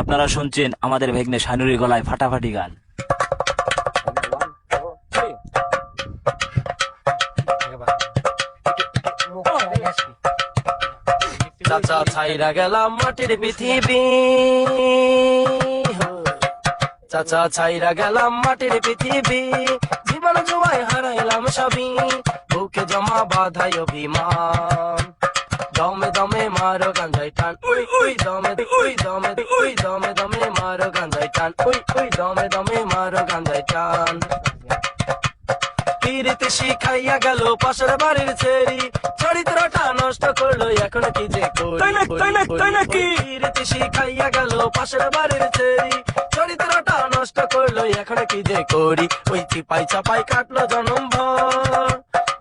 আপনারা শুনছেন আমাদের ভেগ্নে শানুরির গলায় ফাটাফাটি গান। চাচা ছাইরা গেলাম মাটির পৃথিবী, চাচা ছাইরা গেলাম মাটির পৃথিবী, জীবন জুয়ায় হারাইলাম সবই, বুকে জমা বাধাই অভিমান, দমে দমে মারো গাঞ্জাই টান, উই উই দমে উই দমে উই দমে দমে মারো গাঞ্জাই টান, উই উই দমে দমে মারো গাঞ্জাই টান। পিরিতে শিখাইয়া গেল পাশের বাড়ির ছেড়ি, চরিত্রটা নষ্ট করলো এখন কি যে করি। পিরিতে শিখাইয়া গেল পাশের বাড়ির ছেড়ি, চরিত্রটা নষ্ট করলো এখন কি যে করি। ওই চিপাই চাপাই কাটলো জনম ভর,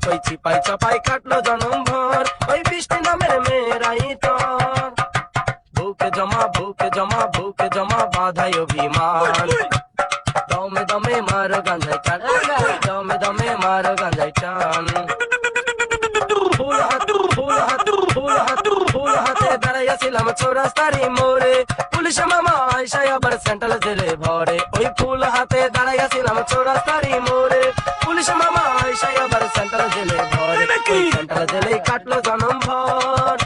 ওই চিপাই চাপাই কাটলো জনম ভর, ওই বৃষ্টি নামের মেয়েরাই তোর, বুকে জমা বুকে জমা বুকে জমা বাধাই অভিমান, দমে দমে মারো গাঞ্জাই টান, দমে দমে মারো গাঞ্জাই টান। ফুল হাত ফুল হাত ফুল হাত ফুল হাতে দাঁড়াইয়াছিলাম চৌরাস্তারি মোড়ে, পুলিশ মামা আইসাই আবার সেন্ট্রাল জেলে ভরে। ওই ফুল হাতে দাঁড়াইয়াছিলাম চৌরাস্তারি মোড়ে, পুলিশ মামা আইসাই আবার সেন্ট্রাল জেলে ভরে। সেন্ট্রাল জেলে কাটলো জনম ভর,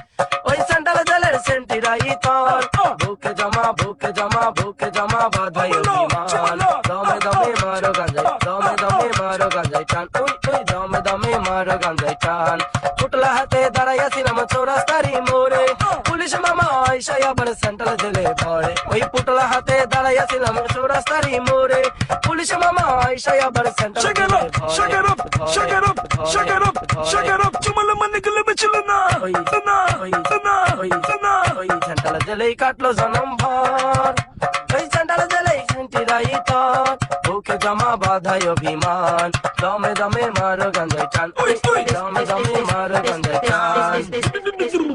ওই সেন্ট্রাল জেলের সেন্টিরাই তোর, বুকে জমা বুকে জমা বুকে জমা বাধাই অভিমান, দমে দমে মারো গাঞ্জাই দমে দমে মারো গাঞ্জাই টান, উই উই দমে দমে মারো গাঞ্জাই টান। পুটলা হাতে দাঁড়াইয়াছিলাম চৌরাস্তারি মোড়ে, পুলিশ মামা আইসাই আবার সেন্ট্রাল জেলে ভরে। ওই পুটলা হাতে দাঁড়াইয়াছিলাম চৌরাস্তারি মোড়ে, পুলিশ মামা আইসাই আবার সেন্ট্রাল জেলে ভরে। ওই সেন্ট্রাল জেলেই কাটলো জনম ভর, ওই সেন্ট্রাল জেলেই সেন্টিরাই তোর, বুকে জমা বাধাই অভিমান, দমে দমে মারো গাঞ্জাই টান, দমে দমে মারো গাঞ্জাই টান।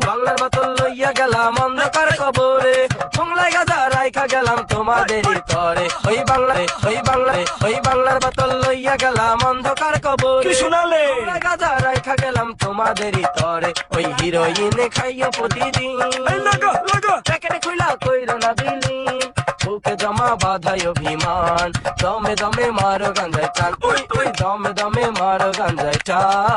বাংলার বোতল লইয়া গেলাম অন্ধকার কবরে, বাংলায় গাজা রাইখা গেলাম তোমাদেরই তরে। ওই বাংলায় ওই বাংলায় ওই বাংলার বোতল লইয়া গেলাম অন্ধকার কবরে, বাংলায় গাজা রাইখা গেলাম তোমাদেরই তরে। ওই হিরোইনে খাইয়া প্রতিদিন, প্যাকেটে খুইলা কইরো না বিলীন, বুকে জমা বাধাই অভিমান, দমে দমে মারো গাঞ্জাই টান, উই উই দমে দমে মারো গাঞ্জাই টান।